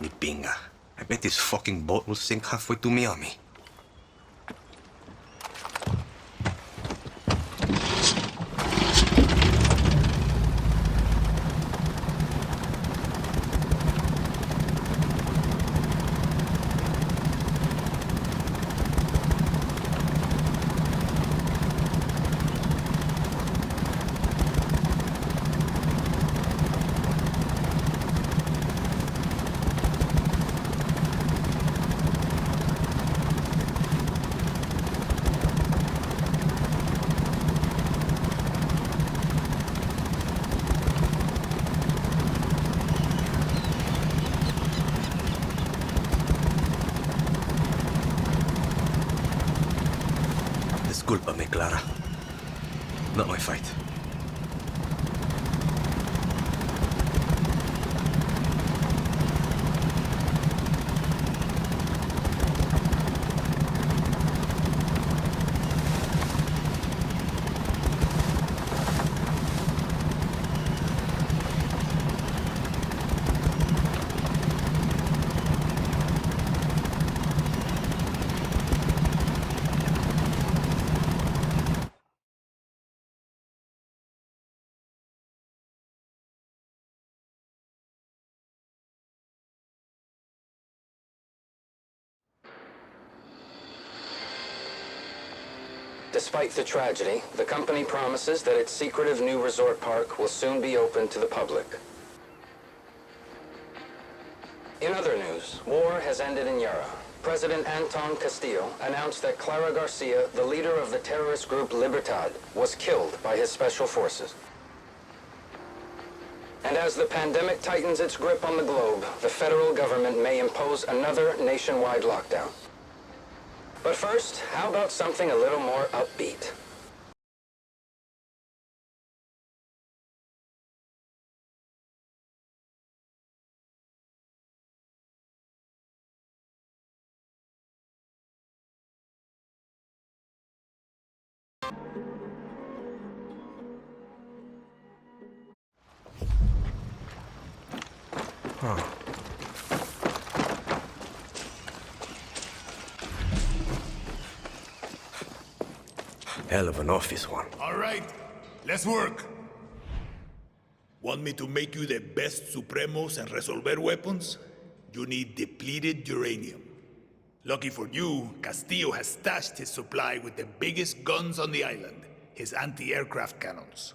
Ni pinga. I bet this fucking boat will sink halfway to Miami. Discúlpame, Clara. Not my fight. Despite the tragedy, the company promises that its secretive new resort park will soon be open to the public. In other news, war has ended in Yara. President Anton Castillo announced that Clara Garcia, the leader of the terrorist group Libertad, was killed by his special forces. And as the pandemic tightens its grip on the globe, the federal government may impose another nationwide lockdown. But first, how about something a little more upbeat? Hell of an office, Juan. All right, let's work. Want me to make you the best Supremos and Resolver weapons? You need depleted uranium. Lucky for you, Castillo has stashed his supply with the biggest guns on the island, his anti-aircraft cannons.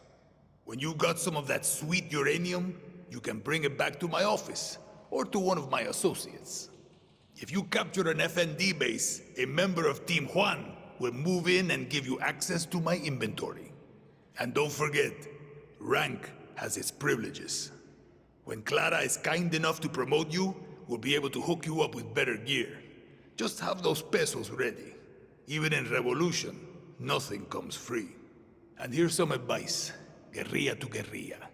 When you got some of that sweet uranium, you can bring it back to my office, or to one of my associates. If you capture an FND base, a member of Team Juan will move in and give you access to my inventory. And don't forget, rank has its privileges. When Clara is kind enough to promote you, we'll be able to hook you up with better gear. Just have those pesos ready. Even in Revolution, nothing comes free. And here's some advice, guerrilla to guerrilla.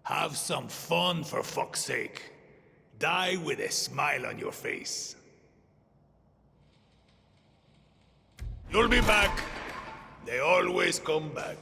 Have some fun, for fuck's sake. Die with a smile on your face. You'll be back. They always come back.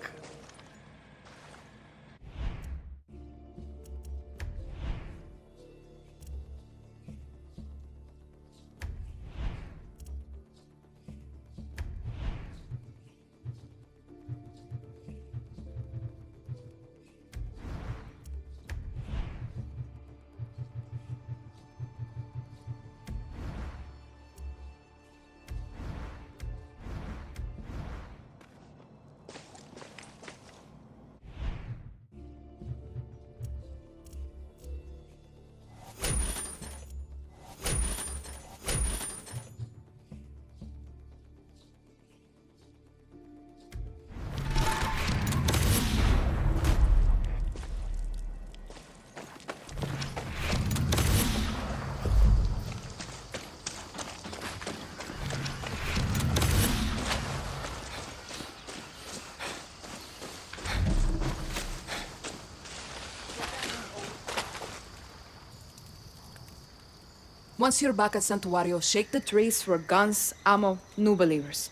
Once you're back at Santuario, shake the trees for guns, ammo, new believers.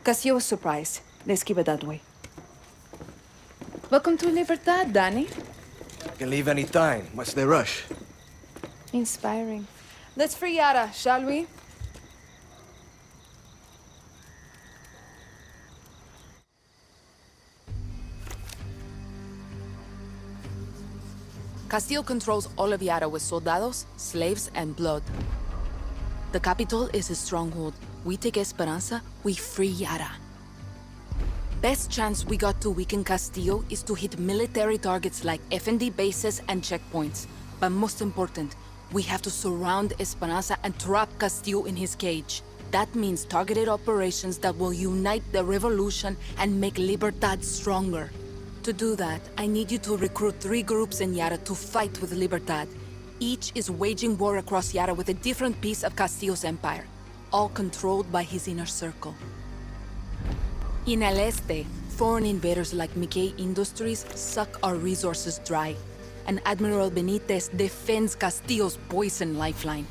Castillo was surprised. Let's keep it that way. Welcome to Libertad, Danny. I can leave any time. What's the rush? Inspiring. Let's free Yara, shall we? Castillo controls all of Yara with soldados, slaves, and blood. The capital is his stronghold. We take Esperanza, we free Yara. Best chance we got to weaken Castillo is to hit military targets like FND bases and checkpoints. But most important, we have to surround Esperanza and trap Castillo in his cage. That means targeted operations that will unite the revolution and make Libertad stronger. To do that, I need you to recruit 3 groups in Yara to fight with Libertad. Each is waging war across Yara with a different piece of Castillo's empire, all controlled by his inner circle. In El Este, foreign invaders like Mickey Industries suck our resources dry, and Admiral Benitez defends Castillo's poison lifeline.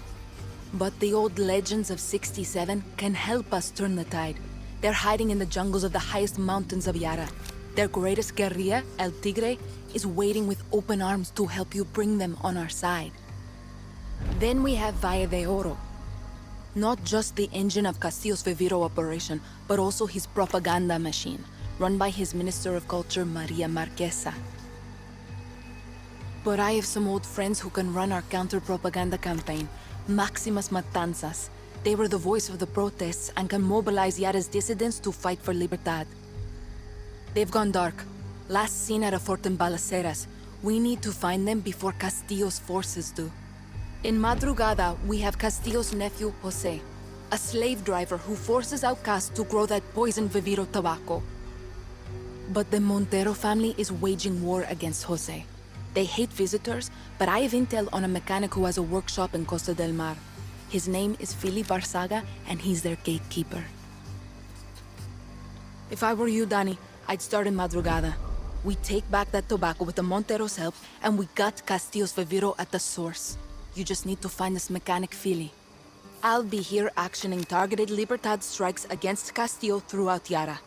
But the old legends of 67 can help us turn the tide. They're hiding in the jungles of the highest mountains of Yara. Their greatest guerrilla, El Tigre, is waiting with open arms to help you bring them on our side. Then we have Valle de Oro. Not just the engine of Castillo's Viviro operation, but also his propaganda machine, run by his Minister of Culture, Maria Marquesa. But I have some old friends who can run our counter-propaganda campaign, Maximas Matanzas. They were the voice of the protests and can mobilize Yara's dissidents to fight for Libertad. They've gone dark. Last seen at a fort in Balaceras. We need to find them before Castillo's forces do. In Madrugada, we have Castillo's nephew, Jose, a slave driver who forces outcasts to grow that poison Viviro tobacco. But the Montero family is waging war against Jose. They hate visitors, but I have intel on a mechanic who has a workshop in Costa del Mar. His name is Philip Barzaga, and he's their gatekeeper. If I were you, Danny, I'd start in Madrugada. We take back that tobacco with the Montero's help, and we got Castillo's Viviro at the source. You just need to find this mechanic Philly. I'll be here actioning targeted Libertad strikes against Castillo throughout Yara.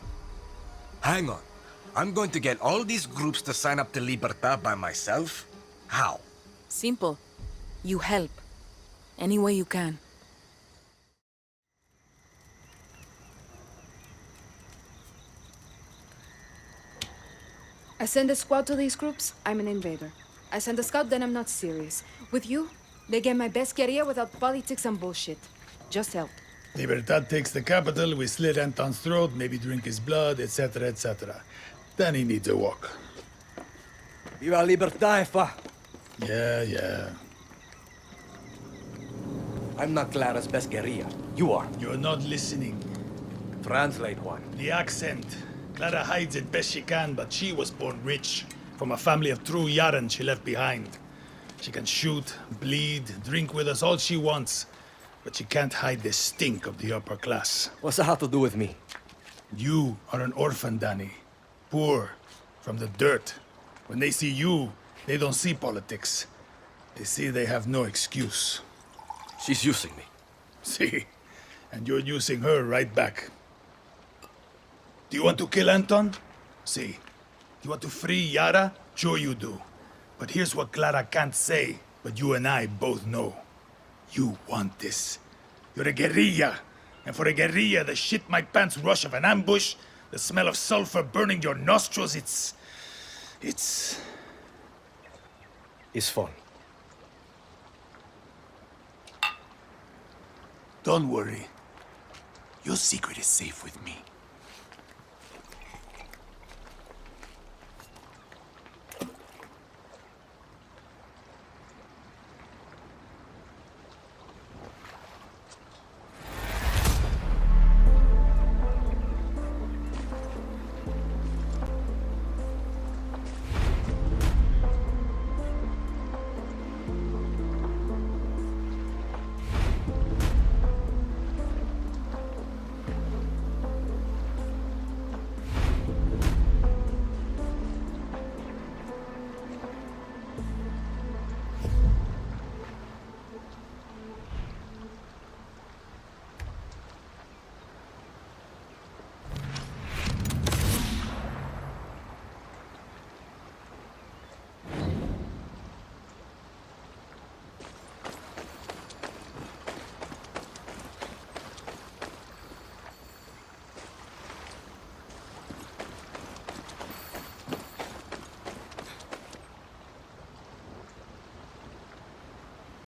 Hang on. I'm going to get all these groups to sign up to Libertad by myself? How? Simple. You help. Any way you can. I send a squad to these groups, I'm an invader. I send a scout, then I'm not serious. With you, they get my best guerrilla without politics and bullshit. Just help. Libertad takes the capital, we slit Anton's throat, maybe drink his blood, etc., etc. Then he needs a walk. Viva Libertad, fa! Yeah. I'm not Clara's best guerrilla. You are. You're not listening. Translate, Juan. The accent. Clara hides it best she can, but she was born rich. From a family of true Yaran she left behind. She can shoot, bleed, drink with us all she wants. But she can't hide the stink of the upper class. What's that have to do with me? You are an orphan, Danny. Poor, from the dirt. When they see you, they don't see politics. They see they have no excuse. She's using me. See? And you're using her right back. Do you want to kill Anton? See. Do you want to free Yara? Sure you do. But here's what Clara can't say, but you and I both know. You want this. You're a guerrilla. And for a guerrilla, the shit my pants rush of an ambush, the smell of sulfur burning your nostrils, it's fun. Don't worry. Your secret is safe with me.